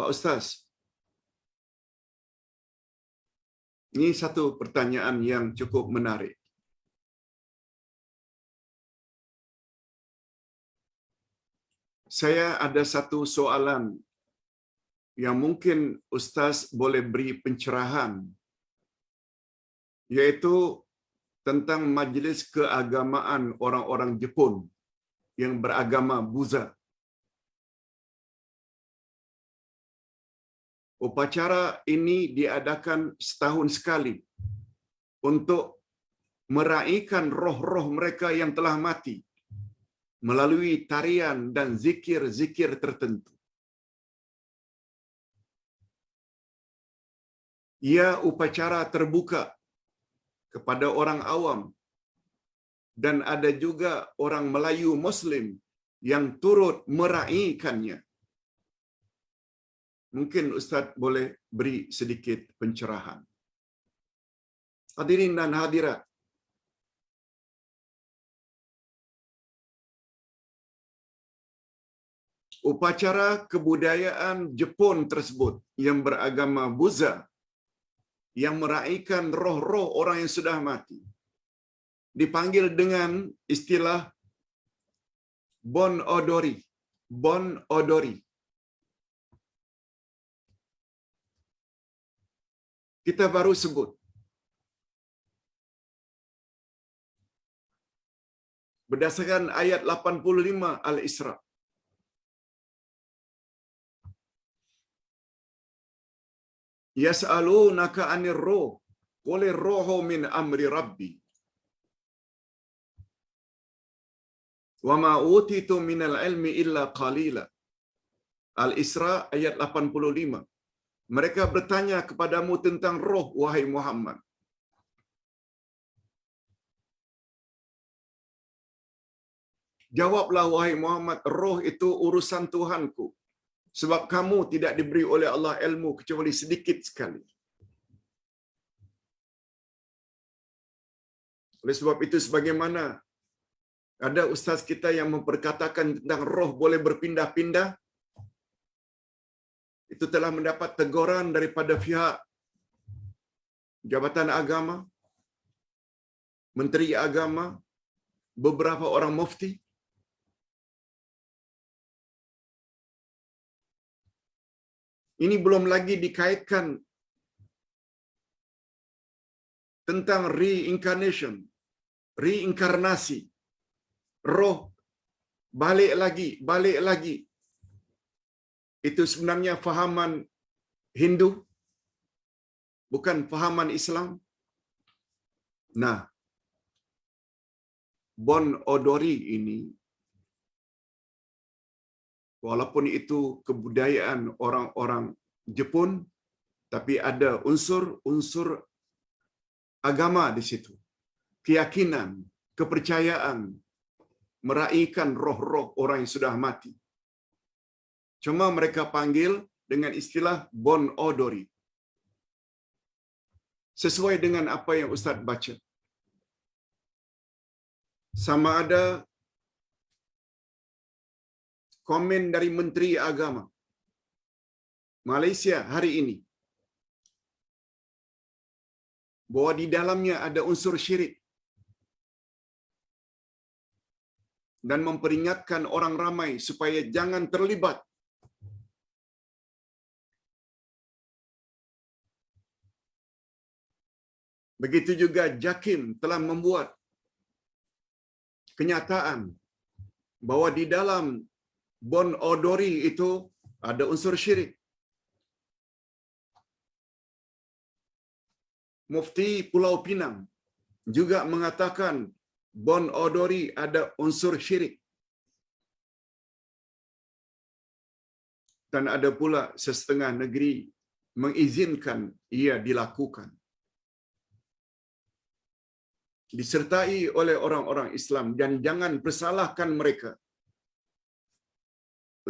Pak Ustaz, ini satu pertanyaan yang cukup menarik. Saya ada satu soalan yang mungkin Ustaz boleh beri pencerahan, yaitu tentang majlis keagamaan orang-orang Jepun yang beragama Buddha. Upacara ini diadakan setahun sekali untuk meraihkan roh-roh mereka yang telah mati melalui tarian dan zikir-zikir tertentu. Ia upacara terbuka kepada orang awam dan ada juga orang Melayu Muslim yang turut meraihkannya. Mungkin Ustaz boleh beri sedikit pencerahan. Hadirin dan hadirat, upacara kebudayaan Jepun tersebut yang beragama Buddha yang meraihkan roh-roh orang yang sudah mati dipanggil dengan istilah Bon Odori. Bon Odori. Kita baru sebut. Berdasarkan ayat 85 Al-Isra. Yas'alunaka 'anir ruh, qulir ruhu min amri rabbi. Wa ma utitu minal ilmi illa qalila. Al-Isra ayat 85. Mereka bertanya kepadamu tentang roh, wahai Muhammad. Jawablah wahai Muhammad, roh itu urusan Tuhanku. Sebab kamu tidak diberi oleh Allah ilmu kecuali sedikit sekali. Oleh sebab itu, sebagaimana ada ustaz kita yang memperkatakan tentang roh boleh berpindah-pindah, itu telah mendapat teguran daripada pihak Jabatan Agama, Menteri Agama, beberapa orang mufti. Ini belum lagi dikaitkan tentang reincarnation, reinkarnasi. Roh balik lagi. Itu sebenarnya fahaman Hindu, bukan fahaman Islam. Nah, Bon Odori ini, walaupun itu kebudayaan orang-orang Jepun, tapi ada unsur agama di situ. Keyakinan, kepercayaan, meraihkan roh-roh orang yang sudah mati. Cuma mereka panggil dengan istilah Bon Odori. Sesuai dengan apa yang Ustaz baca. Sama ada komen dari Menteri Agama Malaysia hari ini bahwa di dalamnya ada unsur syirik dan memperingatkan orang ramai supaya jangan terlibat. Begitu juga JAKIM telah membuat kenyataan bahwa di dalam Bon Odori itu ada unsur syirik. Mufti Pulau Pinang juga mengatakan Bon Odori ada unsur syirik. Dan ada pula sesetengah negeri mengizinkan ia dilakukan. Disertai oleh orang-orang Islam, dan jangan persalahkan mereka.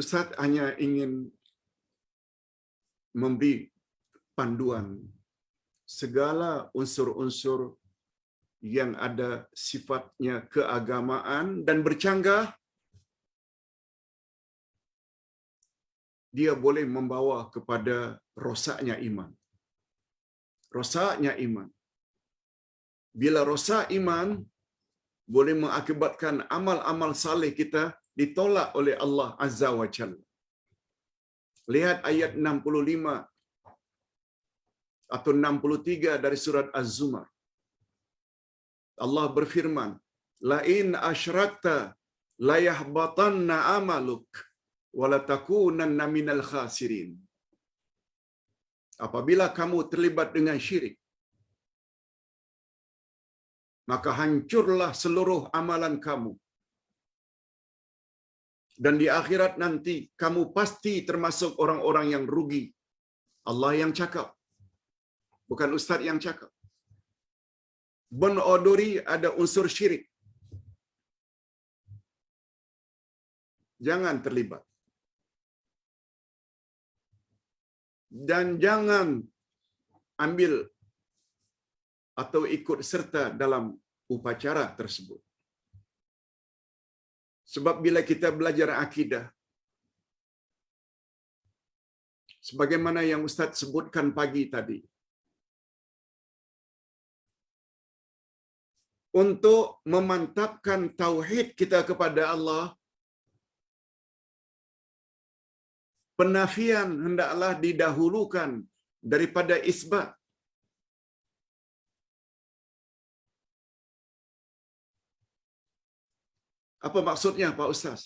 Ustaz hanya ingin memberi panduan segala unsur-unsur yang ada sifatnya keagamaan dan bercanggah dia boleh membawa kepada rosaknya iman. Rosaknya iman. Bila rosak iman, boleh mengakibatkan amal-amal saleh kita ditolak oleh Allah Azza wa Jalla. Lihat ayat 65 atau 63 dari surat Az-Zumar. Allah berfirman, "La in asyrakta la yahbatanna amaluk wa la takunanna minal khasirin." Apabila kamu terlibat dengan syirik, maka hancurlah seluruh amalan kamu. Dan di akhirat nanti kamu pasti termasuk orang-orang yang rugi. Allah yang cakap, bukan ustaz yang cakap. Bon odori ada unsur syirik. Jangan terlibat. Dan jangan ambil atau ikut serta dalam upacara tersebut. Sebab bila kita belajar akidah, sebagaimana yang Ustaz sebutkan pagi tadi, untuk memantapkan tauhid kita kepada Allah, penafian hendaklah didahulukan daripada isbat. Apa maksudnya Pak Ustaz?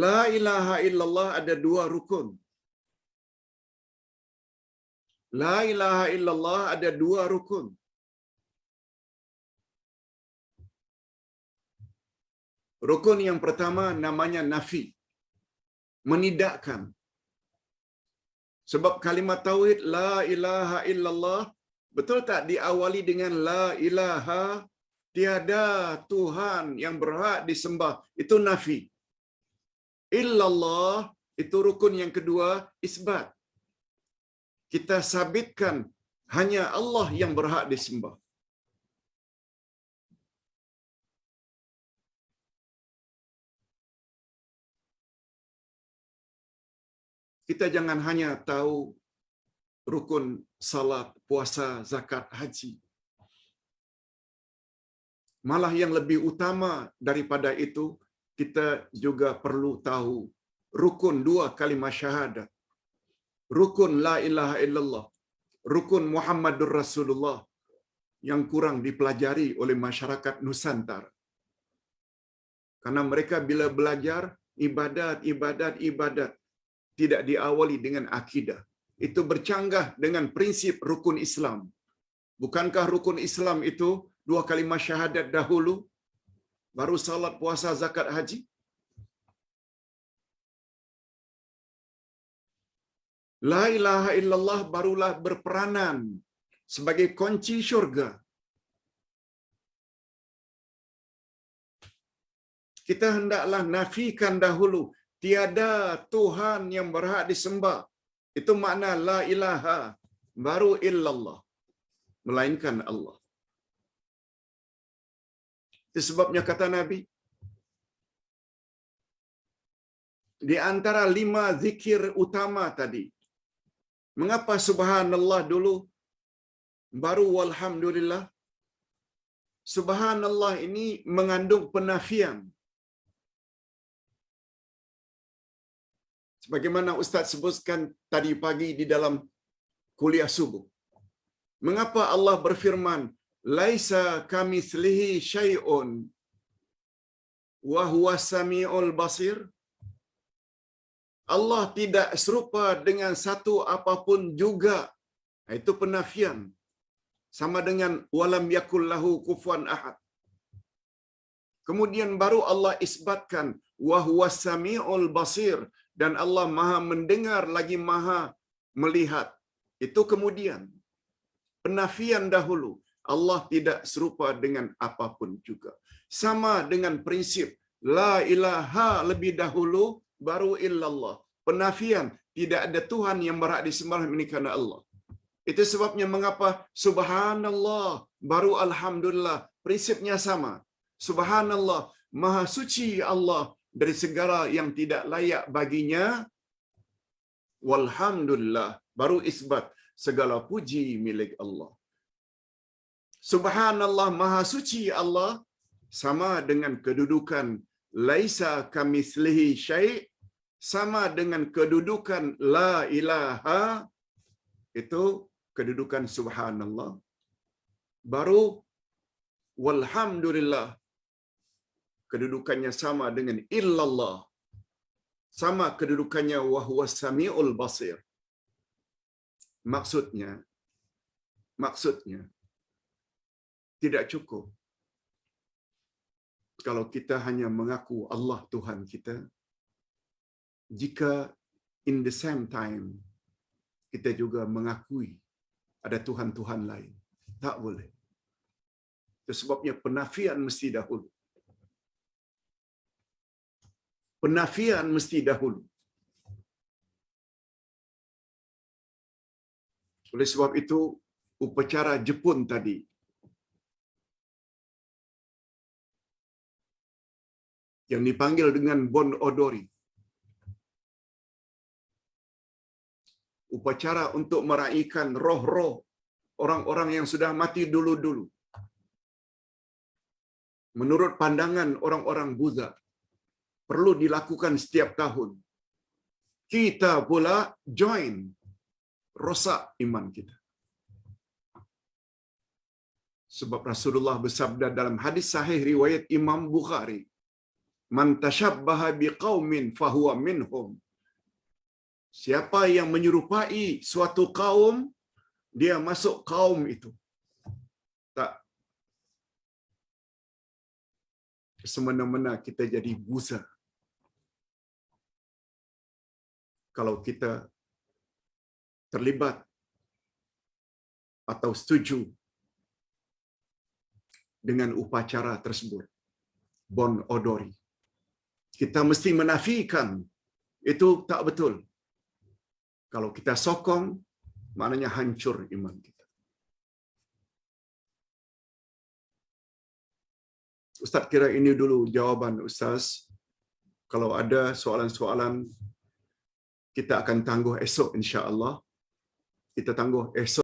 La ilaha illallah ada dua rukun. La ilaha illallah ada dua rukun. Rukun yang pertama namanya nafi. Menidakkan. Sebab kalimat tauhid la ilaha illallah, betul tak diawali dengan la ilaha, tiada Tuhan yang berhak disembah. Itu nafi. Illallah, itu rukun yang kedua, isbat. Kita sabitkan hanya Allah yang berhak disembah. Kita jangan hanya tahu rukun salat, puasa, zakat, haji. Malah yang lebih utama daripada itu, kita juga perlu tahu rukun dua kalimah syahadat. Rukun la ilaha illallah. Rukun Muhammadur Rasulullah yang kurang dipelajari oleh masyarakat Nusantara. Karena mereka bila belajar ibadat, tidak diawali dengan akidah. Itu bercanggah dengan prinsip rukun Islam. Bukankah rukun Islam itu dua kalimah syahadat dahulu, baru salat, puasa, zakat, haji? La ilaha illallah barulah berperanan sebagai kunci syurga. Kita hendaklah nafikan dahulu, tiada Tuhan yang berhak disembah. Itu makna la ilaha, baru illallah, melainkan Allah. Itu sebabnya kata Nabi, di antara 5 zikir utama tadi, mengapa subhanallah dulu, baru walhamdulillah? Subhanallah ini mengandung penafian. Sebagaimana Ustaz sebutkan tadi pagi di dalam kuliah subuh. Mengapa Allah berfirman, laisa kamitslihi syai'un wa huwas samiul basir? Allah tidak serupa dengan satu apapun juga. Itu penafian. Sama dengan walam yakul lahu kufuwan ahad. Kemudian baru Allah isbatkan wa huwas samiul basir, dan Allah Maha mendengar lagi Maha melihat. Itu kemudian. Penafian dahulu. Allah tidak serupa dengan apapun juga. Sama dengan prinsip la ilaha lebih dahulu, baru illallah. Penafian, tidak ada Tuhan yang berhak disembah melainkan Allah. Itu sebabnya mengapa subhanallah baru alhamdulillah, prinsipnya sama. Subhanallah, maha suci Allah dari segala yang tidak layak baginya. Walhamdulillah, baru isbat segala puji milik Allah. Subhanallah, maha suci Allah, sama dengan kedudukan laisa kamitslihi syai', sama dengan kedudukan la ilaha, itu kedudukan subhanallah. Baru walhamdulillah, kedudukannya sama dengan illallah, sama kedudukannya wa huwas samiul basir. Maksudnya tidak cukup kalau kita hanya mengaku Allah Tuhan kita, jika in the same time kita juga mengakui ada Tuhan-Tuhan lain. Tak boleh. Itu sebabnya penafian mesti dahulu. Penafian mesti dahulu. Oleh sebab itu, upacara Jepun tadi, yang dipanggil dengan Bon Odori, upacara untuk meraihkan roh-roh orang-orang yang sudah mati dulu-dulu. Menurut pandangan orang-orang Buddha, perlu dilakukan setiap tahun. Kita pula join, rosak iman kita. Sebab Rasulullah bersabda dalam hadis sahih riwayat Imam Bukhari, "Man tashabbaha biqaumin fahuwa minhum." Siapa yang menyerupai suatu kaum, dia masuk kaum itu. Tak semena-mena kita jadi busa kalau kita terlibat atau setuju dengan upacara tersebut, Bon Odori. Kita mesti menafikan itu tak betul. Kalau kita sokong, maknanya hancur iman kita. Ustaz kira ini dulu jawaban Ustaz. Kalau ada soalan-soalan, kita akan tangguh esok insya-Allah. Kita tangguh esok.